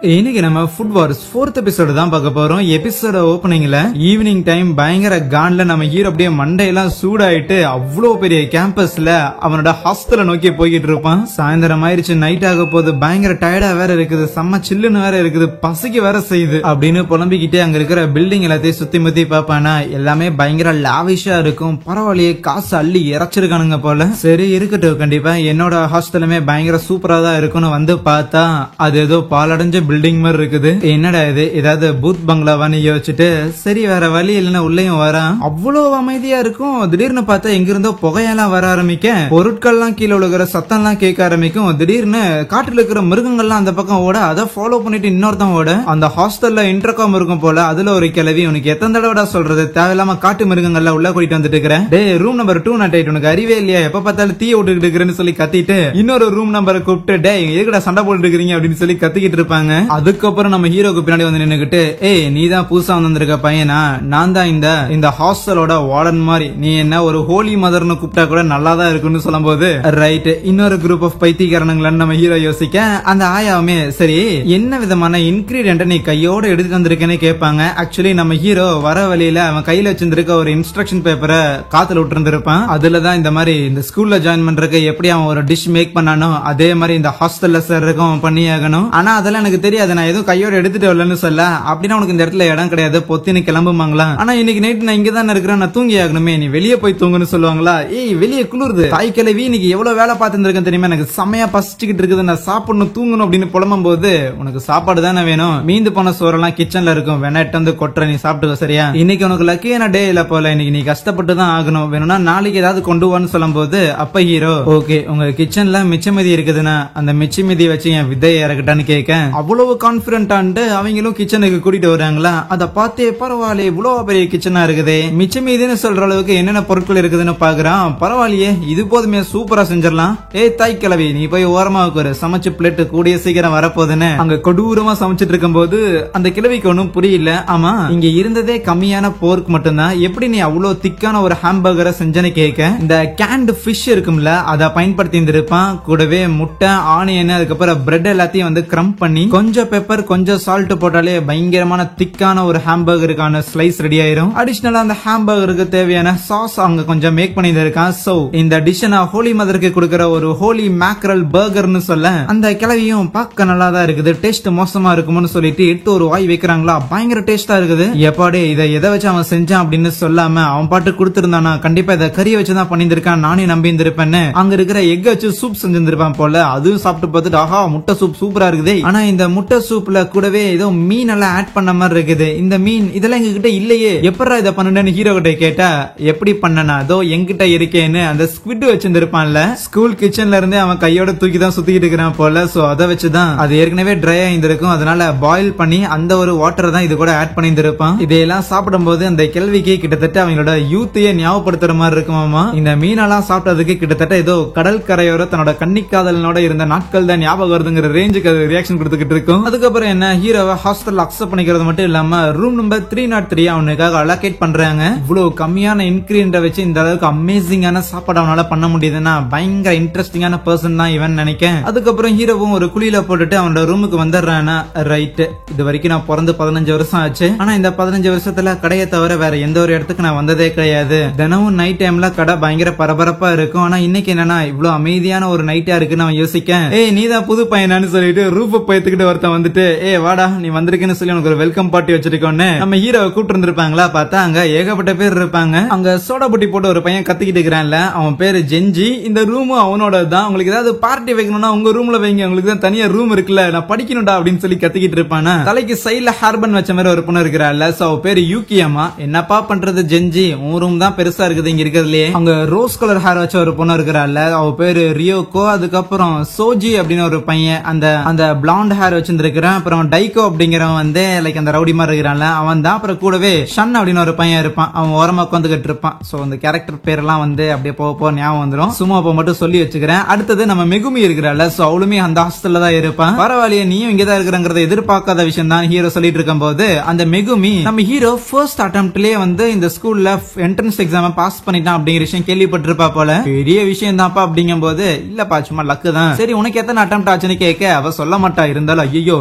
இன்னைக்கு நம்ம food Wars 4th episode தான் பார்க்க போறோம். எபிசோட ஓபனிங்ல ஈவினிங் டைம் பயங்கர கான்ல நம்ம ஹீரோ அப்படியே மண்டையெல்லாம் சூடாயிட்டு அவ்வளோ பெரிய கேம்பஸ்ல அவனோட ஹாஸ்டலை நோக்கி போய்கிட்டு இருப்பான். சாயந்தரம் ஆயிடுச்சு, நைட் ஆக போது, பயங்கர டயர்டா வேற இருக்குது, செம்ம சில்லுன்னு வேற இருக்குது, பசிக்கு வேற செய்யுது அப்படின்னு புலம்பிக்கிட்டே அங்க இருக்கிற பில்டிங் எல்லாத்தையும் சுத்தி முத்தி பாப்பானா எல்லாமே பயங்கர லாவிஷா இருக்கும். பரவாயில்லையே, காசு அள்ளி இறைச்சிருக்கானுங்க போல. சரி இருக்கட்டும், கண்டிப்பா என்னோட ஹாஸ்டலுமே பயங்கர சூப்பரா தான் இருக்கும்னு வந்து பார்த்தா அது ஏதோ பாலடைஞ்ச பில்டிங் மாதிரி இருக்குது. என்னடா இது, ஏதாவது பூத் பங்களாவான்னு யோசிச்சுட்டு சரி வேற வழி இல்லைன்னா உள்ளேயும் வரான். அவ்வளவு அமைதியா இருக்கும். திடீர்னு பார்த்தா எங்க இருந்தோ புகையெல்லாம் வர ஆரம்பிக்க, பொருட்கள்லாம் கீழே விழுகிற சத்தம் எல்லாம் கேட்க ஆரம்பிக்கும். திடீர்னு காட்டுல இருக்கிற மிருகங்கள்லாம் அந்த பக்கம் ஓட, அதை ஃபாலோ பண்ணிட்டு இன்னொருத்தன் ஓட. அந்த ஹாஸ்டல்ல இன்டர்காம் இருக்கும் போல, அதுல ஒரு கிளவி, உனக்கு எத்தனை தடவை சொல்றது, தேவையில்லாம காட்டு மிருகங்கள்ல உள்ள கூட்டிட்டு வந்துட்டு இருக்கிறேன், டே ரூம் நம்பர் 208, உனக்கு அறிவே இல்லையா, எப்ப பார்த்தாலும் தீய விட்டுக்கிட்டு இருக்கிறேன்னு சொல்லி கத்திட்டு இன்னொரு ரூம் நம்பரை கூப்பிட்டு டே எதுக்கடா சண்டை போட்டு இருக்கிறீங்க அப்படின்னு சொல்லி கத்திக்கிட்டு இருப்பாங்க. அதுக்கப்புறம் நம்ம ஹீரோக்கு பின்னாடி வந்து நின்னுக்கிட்டு, ஏய் நீ தான் புதுசா வந்திருக்க பையனா, நான் தான் இந்த ஹாஸ்டலோட வார்டன் மாதிரி, நீ என்ன ஒரு ஹோலி மதர்னு கூப்பிட்டா கூட நல்லா தான் இருக்குன்னு சொல்லும் போது ரைட், இன்னொரு குரூப் ஆஃப் பைத்தியக்காரனுங்களான்னு நம்ம ஹீரோ யோசிக்க, அந்த ஆயாவுமே சரி என்ன விதமான இன்கிரீடியன்ட் நீ கையோட எடுத்துட்டு வந்திருக்கேன்னு கேட்பாங்க. ஆக்சுவலி நம்ம ஹீரோ வர வழியில அவன் கையில வச்சிருந்திருக்க ஒரு இன்ஸ்ட்ரக்ஷன் பேப்பரை காத்துல விட்டு இருந்திருப்பான். அதுலதான் இந்த மாதிரி இந்த ஸ்கூல்ல ஜாயின் பண்றதுக்கு எப்படி அவன் ஒரு டிஷ் மேக் பண்ணானோ அதே மாதிரி இந்த ஹாஸ்டல்ல சேர்றதுக்கும் பண்ணி ஆகணும். ஆனா அதெல்லாம் எனக்கு தெரியாது, நான் எதுவும் கையோட எடுத்துட்டு வரலன்னு சொல்ல, அப்படின்னா உனக்கு இந்த இடத்துல இடம் கிடையாது, பொத்தின்னு கிளம்புமாங்களா. ஆனா இன்னைக்கு நைட் நான் இங்க தான் இருக்கிறேன், நான் தூங்கி ஆகணுமே, நீ வெளியே போய் தூங்குன்னு சொல்லுவாங்களா. ஏய் வெளியே குளிருது, தாய் கிழவி இன்னைக்கு எவ்வளவு வேலை பார்த்துருக்கேன் தெரியுமா, எனக்கு செமையா பசிச்சுக்கிட்டு இருக்குது, நான் சாப்பிடணும் தூங்கணும் அப்படின்னு புலம்பும் போது, உனக்கு சாப்பாடு தானே வேணும், மீந்து போன சோறெல்லாம் கிச்சன்ல இருக்கும், வேணாட்டு வந்து கொட்டுற, நீ சாப்பிட்டுக்க சரியா, இன்னைக்கு உனக்கு லக்கியான டே இல்ல போல, இன்னைக்கு நீ கஷ்டப்பட்டு தான் ஆகணும், வேணும்னா நாளைக்கு ஏதாவது கொண்டு வான்னு சொல்லும் போது அப்ப ஹீரோ ஓகே உங்க கிச்சன்ல மிச்சமதி இருக்குதுன்னா அந்த மிச்சமதி வச்சு என் விதையை இறக்கட்டான்னு கேட்க, அவ்வளவு கான்பிடன்ட் அவங்களும் கிச்சனுக்கு கூட்டிட்டு வராங்களா. அத பார்த்தே பரவாயில்லையே இவ்வளவு பெரிய கிச்சனா இருக்குது, மிச்சமீதின்னு சொல்ற அளவுக்கு என்னென்ன பொருட்கள் இருக்குதுன்னு பாக்குறான். பரவாயில்லையே இது போதுமே, சூப்பரா செஞ்சிடலாம். ஏய் தாய் கிழவி நீ போய் ஓரமா உட்காரு, சமைச்சு பிளேட் கூடிய சீக்கிரம் வரப்போதுன்னு அங்க கொடூரமா சமைச்சிட்டு இருக்கும் போது அந்த கிழவிக்கு ஒன்னும் புரியல. ஆமா இங்க இருந்ததே கம்மியான போர்க் மட்டும்தான், எப்படி நீ அவ்வளவு திக்கான ஒரு ஹாம்பர்கரை செஞ்சனு கேட்க, இந்த கேண்ட் ஃபிஷ் இருக்கும்ல அதை பயன்படுத்தி இருந்திருப்பான். கூடவே முட்டை, ஆனியன், அதுக்கப்புறம் பிரெட் எல்லாத்தையும் வந்து கிரம்ப் பண்ணி கொஞ்சம் பெப்பர் கொஞ்சம் சால்ட் போட்டாலே பயங்கரமான திக்கான ஒரு ஹாம்பர்கருக்கான ஸ்லைஸ் ரெடி ஆயிரும். அடிஷனலா அந்த ஹாம்பர்கருக்கு தேவையான சாஸ் அவங்க கொஞ்சம் மேக் பண்ணி இருக்கான். சோ இந்த டிஷ் நான் ஹோலி மதருக்கு கொடுக்கிற ஒரு ஹோலி மேக்ரல் பர்கர்னு சொல்ல, அந்த கிளவியும் பார்க்க நல்லா தான் இருக்குது, டேஸ்ட் மோசமா இருக்கும்னு சொல்லிட்டு எடுத்து ஒரு வாய் வைக்கிறாங்களா, பயங்கர டேஸ்டா இருக்குது. எப்பாடே இதை எதை வச்சு அவன் செஞ்சான் அப்படின்னு சொல்லாம அவன் பாட்டு கொடுத்திருந்தானா, கண்டிப்பா இதை கறியை வச்சுதான் பண்ணியிருக்கான் நானே நம்பி இருந்திருப்பேன்னு அங்க இருக்கிற எக் வச்சு சூப் செஞ்சிருந்திருப்பான் போல. அதுவும் சாப்பிட்டு பார்த்துட்டு ஆஹா முட்டை சூப் சூப்பரா இருக்குது. ஆனா இந்த முட்டை சூப்ல கூடவே ஏதோ மீன் எல்லாம் ஆட் பண்ண மாதிரி இருக்குது. இந்த மீன் இதெல்லாம் எங்க கிட்ட இல்லையே, எப்படா இதை பண்ணுன்னு ஹீரோ கிட்ட கேட்டா, எப்படி பண்ணனா அதோ எங்கிட்ட இருக்கேன்னு அந்த ஸ்குவிட் வச்சிருந்திருப்பான்ல ஸ்கூல் கிச்சன்ல இருந்து அவன் கையோட தூக்கி தான் சுத்திக்கிட்டு இருக்கிறான் போல. சோ அதை வச்சுதான் அது ஏற்கனவே ட்ரை ஆயிருந்திருக்கும், அதனால பாயில் பண்ணி அந்த ஒரு வாட்டர் தான் இது கூட ஆட் பண்ணியிருந்திருப்பான். இதையெல்லாம் சாப்பிடும் போது அந்த கேள்விக்கு கிட்டத்தட்ட அவங்களோட யூத்தையே ஞாபகப்படுத்துற மாதிரி இருக்குமாமா. இந்த மீனெல்லாம் சாப்பிட்டதுக்கு கிட்டத்தட்ட ஏதோ கடல் கரையோர தன்னோட கன்னிக்காதலனோட இருந்த நாட்கள் தான் ஞாபகம் வருதுங்கிற ரேஞ்சுக்கு அது ரியாக்ஷன் கொடுத்துக்கிட்டு இருக்கும். அதுக்கப்புறம் என்ன ஹீரோவை ஹாஸ்டல் அக்செப்ட் பண்ணிக்கிறது மட்டும் இல்லாம ரூம் நம்பர் 303 அவனுக்காக அலோகேட் பண்றாங்க. இவ்வளவு கம்மியான இன்கிரீடியன்ட் வச்சு இந்த அளவுக்கு அமேசிங்கான சாப்பாடு அவனால பண்ண முடியுதுன்னா பயங்கர இன்ட்ரெஸ்டிங்கான பர்சன் தான் இவன் நினைக்கேன். அதுக்கப்புறம் ஹீரோவும் ஒரு குழியில போட்டுட்டு அவனோட ரூமுக்கு வந்துடுறானா. ரைட், இது வரைக்கும் நான் பிறந்து 15 வருஷம் ஆச்சு, ஆனா இந்த 15 வருஷத்துல கடையை தவிர வேற எந்த ஒரு இடத்துக்கு நான் வந்ததே கிடையாது. தினமும் நைட் டைம்ல கடை பயங்கர பரபரப்பா இருக்கும். ஆனா இன்னைக்கு என்னன்னா இவ்வளவு அமைதியான ஒரு நைட்டா இருக்குன்னு அவன் யோசிக்க, ஏய் நீதான் புது பையனான்னு சொல்லிட்டு ரூப பயத்துக்கிட்டு ஒருத்தன் வந்துட்டு, ஏ வாடா நீ வந்திருக்கேன்னு சொல்லி உனக்கு ஒரு வெல்கம் பார்ட்டி வச்சிருக்கோன்னு நம்ம ஹீரோவை கூப்பிட்டு இருந்திருப்பாங்களா. பார்த்தா அங்க ஏகப்பட்ட பேர் இருப்பாங்க. அங்க சோடா புட்டி போட்டு ஒரு பையன் கத்திக்கிட்டு இருக்கிறான்ல, அவன் பேரு ஜெஞ்சி. இந்த ரூமும் அவனோட தான். உங்களுக்கு ஏதாவது பார்ட்டி வைக்கணும்னா உங்க ரூம்ல வைங்க, உங்களுக்கு தான் தனியா ரூம் இருக்குல்ல, நான் படிக்கணும்டா அப்படின்னு சொல்லி கத்திக்கிட்டு இருப்பானா. தலைக்கு சைட்ல ஹேர்பன் வச்ச மாதிரி ஒரு பொண்ணு இருக்கிறாள். சோ அவ பேரு யூகியம்மா. என்னப்பா பண்றது ஜெஞ்சி, உன் ரூம் தான் பெருசா இருக்குது இங்க இருக்கிறதுலயே. அங்க ரோஸ் கலர் ஹேர் வச்ச ஒரு பொண்ணு இருக்கிறாள், அவ பேரு ரியோகோ. அதுக்கப்புறம் சோஜி அப்படின்னு ஒரு பையன் அந்த பிளாண்ட் ஹேர் வச்சிருந்திருக்கிறான். அப்புறம் டைகோ அப்படிங்கிறவன் வந்து லைக் அந்த ரவுடி மாதிரி இருக்கிறான்ல அவன் தான். அப்புறம் கூடவே ஷன் அப்படின்னு ஒரு பையன் இருப்பான், அவன் ஓரமா உட்காந்துக்கிட்டு இருப்பான். சோ அந்த கேரக்டர் பேரெல்லாம் வந்து அப்படியே போக ஞாபகம் வந்துடும், சும்மா அப்ப மட்டும் சொல்லி வச்சுக்கிறேன். அடுத்தது நம்ம மெகுமி இருக்கிறாள். சோ அவளுமே அந்த ஹாஸ்டல்ல தான் இருப்பான். பரவாயில்லையே நீயும் இங்கதான் இருக்கிறங்கிறத எதிர்பார்க்காத விஷயம் தான் ஹீரோ சொல்லிட்டு இருக்கும் போது, அந்த மெகுமி நம்ம ஹீரோ ஃபர்ஸ்ட் அட்டெம்ப்ட்லயே வந்து இந்த ஸ்கூல்ல என்ட்ரன்ஸ் எக்ஸாம் பாஸ் பண்ணிட்டான் அப்படிங்கிற விஷயம் கேள்விப்பட்டிருப்பா போல. பெரிய விஷயம் தான்ப்பா அப்படிங்கும் போது, இல்லப்பா சும்மா லக்கு தான். சரி உனக்கு எத்தனை அட்டெம்ப்ட் ஆச்சுன்னு கேட்க அவ சொல்ல மாட்டா. இருந்தாலும் ஐயோ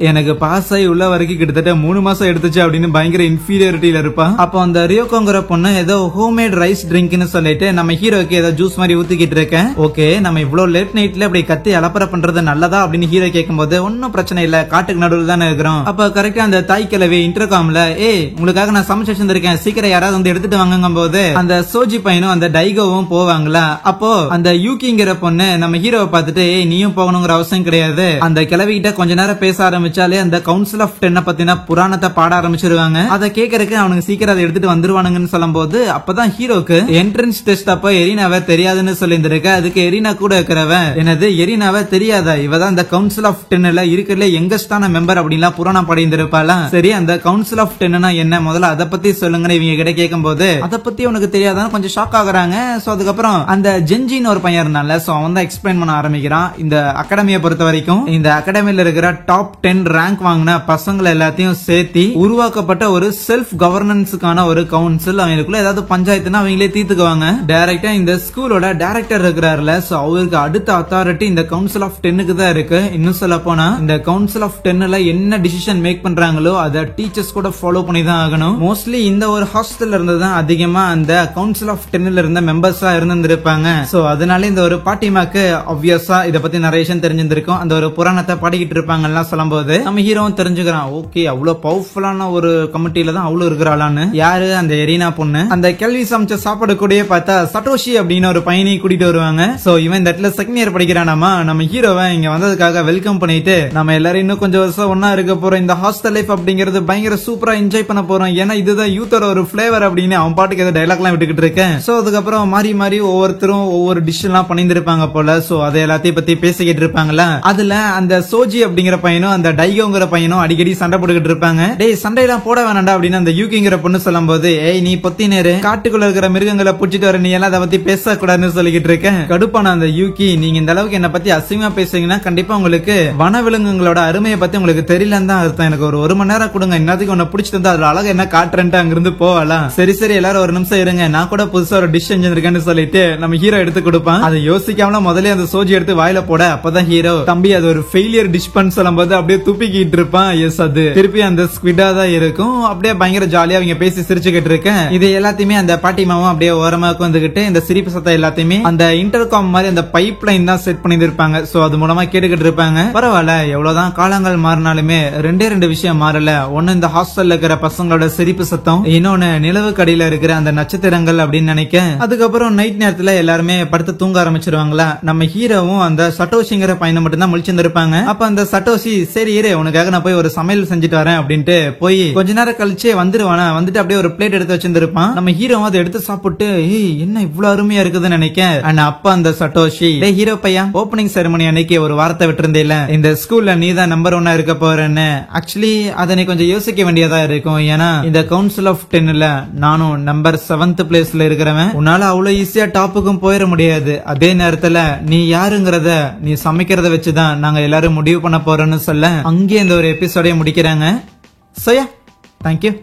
எனக்கு பாஸ் ஆகி உள்ள வரைக்கும் கிட்டத்தட்ட 3 மாசம் எடுத்துச்சு அப்படின்னு பயங்கர இன்ஃபீரியாரிட்டியில இருப்பான். அப்போ அந்த ரியோகோங்கிற பொண்ணு ஏதோ ஹோம்மேட் ரைஸ் ட்ரிங்க்னு சொல்லிட்டு நம்ம ஹீரோக்கு ஏதோ ஜூஸ் மாதிரி ஊத்திக்கிட்டு இருக்கேன். ஓகே, நம்ம இவ்வளவு லேட் நைட்ல அப்படி கத்தி அலப்பற பண்றது நல்லதா அப்படின்னு ஹீரோ கேட்கும்போது ஒன்னும் பிரச்சனை இல்ல, காட்டுக்கு நடுவில் தானே இருக்கிறோம். அப்ப கரெக்டா அந்த தாய் கிழவி இன்டர்காம்ல உங்களுக்காக நான் சமைச்சு வச்சிருந்திருக்கேன், சீக்கிரம் யாராவது வந்து எடுத்துட்டு வாங்கும் போது அந்த சோஜி பையனும் அந்த டைகோவும் போவாங்களா. அப்போ அந்த யூகிங்கிற பொண்ணு நம்ம ஹீரோவை பார்த்துட்டு நீயும் போகணுங்கிற அவசியம் கிடையாது, அந்த கிழவி கிட்ட கொஞ்ச நேரம் பேச ஆரம்பிச்சாலே அந்த கவுன்சில் ஆஃப் 10 பத்தின புராணத்தை பாட ஆரம்பிச்சிருவாங்க. அதை கேட்கறதுக்கு அவனுக்கு சீக்கிரம் அதை எடுத்துட்டு வந்துருவானுங்கன்னு சொல்லும் போது அப்பதான் ஹீரோக்கு என்ட்ரன்ஸ் டெஸ்ட் அப்ப எரினாவை தெரியாதுன்னு சொல்லியிருந்திருக்க. அதுக்கு எரினா கூட இருக்கிறவன் என்னது எரினாவை தெரியாதா, இவதான் அந்த கவுன்சில் ஆஃப் 10 இருக்கிறதுல யங்கஸ்டான மெம்பர் அப்படின்லாம் புராணம் பாடியிருந்திருப்பாளா. சரி, அந்த கவுன்சில் ஆஃப் 10 என்ன, முதல்ல அதை பத்தி சொல்லுங்கன்னு இவங்க கிட்ட கேட்கும் போது அதை பத்தி உனக்கு தெரியாதான்னு கொஞ்சம் ஷாக் ஆகுறாங்க. சோ அதுக்கப்புறம் அந்த ஜென்ஜின்னு ஒரு பையன் இருந்தான்ல, சோ அவன் தான் எக்ஸ்பிளைன் பண்ண ஆரம்பிக்கிறான். இந்த அகாடமியை பொறுத்த வரைக்கும் இந்த அகாடமியில இருக்கிற டாப் 10 ரேங்க் வாங்கின பசங்களை எல்லாத்தையும் சேர்த்தி உருவாக்கப்பட்ட ஒரு செல்ஃப் கவர்னன்ஸுக்கான ஒரு கவுன்சில். அவங்களுக்குள்ள ஏதாவது பஞ்சாயத்துனா அவங்களே தீர்த்துக்குவாங்க. டைரக்டா இந்த ஸ்கூலோட டைரக்டர் இருக்கிறாருல, சோ அவருக்கு அடுத்த அத்தாரிட்டி இந்த கவுன்சில் ஆஃப் 10 தான் இருக்கு. இன்னும் சொல்ல போனா இந்த கவுன்சில் ஆஃப் 10 என்ன டிசிஷன் மேக் பண்றாங்களோ அதை டீச்சர்ஸ் கூட ஃபாலோ பண்ணி தான் ஆகணும். மோஸ்ட்லி இந்த ஒரு ஹாஸ்டல்ல இருந்து தான் அதிகமா அந்த கவுன்சில் ஆஃப் 10 இருந்த மெம்பர்ஸா இருந்திருப்பாங்க. சோ அதனால இந்த ஒரு பாட்டிமாக்கு ஆப்வியஸா இத பத்தி நிறைய விஷயம் தெரிஞ்சிருக்கும். அந்த ஒரு புராணத்தை பாடிக்கிட்டு இருப்பாங்க சொல்லும் போது நம்ம ஹீரோவும் தெரிஞ்சுக்கிறான், ஓகே அவ்வளவு பவர்ஃபுல்லான ஒரு கமிட்டியில தான் அவ்வளவு இருக்கிறாளான்னு. யாரு அந்த எரினா பொண்ணு. அந்த கேள்வி சமைச்ச சாப்பாடு கூடயே பார்த்தா சட்டோஷி அப்படின்னு ஒரு பையனை கூட்டிட்டு வருவாங்க. சோ இவன் இந்த இடத்துல செகண்ட் இயர் படிக்கிறானாமா. நம்ம ஹீரோவை இங்க வந்ததுக்காக வெல்கம் பண்ணிட்டு நம்ம எல்லாரும் இன்னும் கொஞ்சம் வருஷம் ஒன்னா இருக்க போறோம், இந்த ஹாஸ்டல் லைஃப் அப்படிங்கிறது பயங்கர சூப்பரா என்ஜாய் பண்ண போறோம், ஏன்னா இதுதான் யூத்தோட ஒரு பிளேவர் அப்படின்னு அவன் பாட்டுக்கு ஏதோ டைலாக் எல்லாம் விட்டுக்கிட்டு இருக்கேன். சோ அதுக்கப்புறம் மாறி மாறி ஒவ்வொருத்தரும் ஒவ்வொரு டிஷ் எல்லாம் பண்ணிருப்பாங்க போல. சோ அதை எல்லாத்தையும் பத்தி பேசிக்கிட்டு இருப்பாங்களா. அதுல அந்த சோஜி அப்படிங்கிற பையனும் அந்த டைகோங்கிற பையனும் அடிக்கடி சண்டை போட்டுக்கிட்டு இருப்பாங்க. டேய் சண்டையெல்லாம் போட வேணாண்டா அப்படின்னு அந்த யூகிங்கிற பொண்ணு சொல்லும் போது நீ பொத்தி நேரு, காட்டுக்குள்ள இருக்கிற மிருகங்களை புடிச்சிட்டு வர, நீ எல்லாம் அதை பத்தி பேசக்கூடாதுன்னு சொல்லிக்கிட்டு இருக்கேன். கடுப்பான அந்த யூகி, நீங்க இந்த அளவுக்கு என்ன பத்தி அசிங்கமா பேசுறீங்கன்னா கண்டிப்பா உங்களுக்கு வனவிலங்குகளோட அருமையை பத்தி உங்களுக்கு தெரியலன்னு தான் அர்த்தம். எனக்கு ஒரு மணி நேரம் கொடுங்க, இன்னத்துக்கு உன்னை பிடிச்சிட்டு இருந்தா அதுல அழகா என்ன காட்டுறேன்ட்டு அங்கிருந்து போகலாம். சரி சரி எல்லாரும் ஒரு நிமிஷம் இருங்க, நான் கூட புதுசா ஒரு டிஷ் செஞ்சிருக்கேன்னு சொல்லிட்டு நம்ம ஹீரோ எடுத்து கொடுப்பான். அதை யோசிக்காமல முதல்ல அந்த சோஜி எடுத்து வாயில போட, அப்பதான் ஹீரோ தம்பி அது ஒரு ஃபெயிலியர் டிஷ் பண்ண சொல்லும் போது அப்படியே துப்பிக்கிட்டு இருப்பான். எஸ், அது திருப்பி அந்த ஸ்குவிடா தான் இருக்கும். அப்படியே பயங்கர ஜாலியா அவங்க பேசி சிரிச்சுக்கிட்டு இருக்கேன். இது எல்லாத்தையுமே அந்த பாட்டிமாவும் அப்படியே ஓரமா உட்காந்துக்கிட்டு இந்த சிரிப்பு சத்தம் எல்லாத்தையுமே அந்த இன்டர்காம் மாதிரி அந்த பைப் லைன் தான் செட் பண்ணிருப்பாங்க. சோ அது மூலமா கேட்டுக்கிட்டு இருப்பாங்க. பரவாயில்ல, எவ்வளவுதான் காலங்கள் மாறினாலுமே ரெண்டு விஷயம் மாறல. ஒன்னு இந்த ஹாஸ்டல்ல இருக்கிற பசங்களோட சிரிப்பு சத்தம், இன்னொன்னு நிலவு கடியில இருக்கிற அந்த நட்சத்திரங்கள் அப்படின்னு நினைக்க. அதுக்கப்புறம் நைட் நேரத்துல எல்லாருமே படுத்து தூங்க ஆரம்பிச்சிருவாங்களா. நம்ம ஹீரோவும் அந்த சட்டோஷிங்கிற பையனை மட்டும் தான் முழிச்சிருந்திருப்பாங்க. அப்ப அந்த சட்டோஷி சரி இரு உனக்காக நான் போய் ஒரு சமையல் செஞ்சுட்டு வரேன் அப்படின்ட்டு போய் கொஞ்ச நேரம் கழிச்சே வந்துருவானா. வந்துட்டு அப்படியே ஒரு பிளேட் எடுத்து வச்சிருந்திருப்பான். நம்ம ஹீரோ அதை எடுத்து சாப்பிட்டு என்ன இவ்வளவு அருமையா இருக்குதுன்னு நினைக்க. அப்ப அந்த சட்டோஷி, டே ஹீரோ பையன், ஓபனிங் செரமனி அன்னைக்கு ஒரு வார்த்தை விட்டுருந்தேல, இந்த ஸ்கூல்ல நீ தான் நம்பர் 1 இருக்க போறேன்னு. ஆக்சுவலி அதை நீ கொஞ்சம் யோசிக்க வேண்டியதா இருக்கும். ஏன்னா இந்த கவுன்சில் ஆஃப் 10 நானும் நம்பர் 7th பிளேஸ்ல இருக்கிறவன். உன்னால அவ்வளவு ஈஸியா டாப்புக்கும் போயிட முடியாது. அதே நேரத்துல நீ யாருங்கிறத நீ சமைக்கிறத வச்சுதான் நாங்க எல்லாரும் முடிவு பண்ண போறோம்னு சொல்ல அங்கே இந்த ஒரு எபிசோட முடிக்கிறாங்க. Soya, thank you.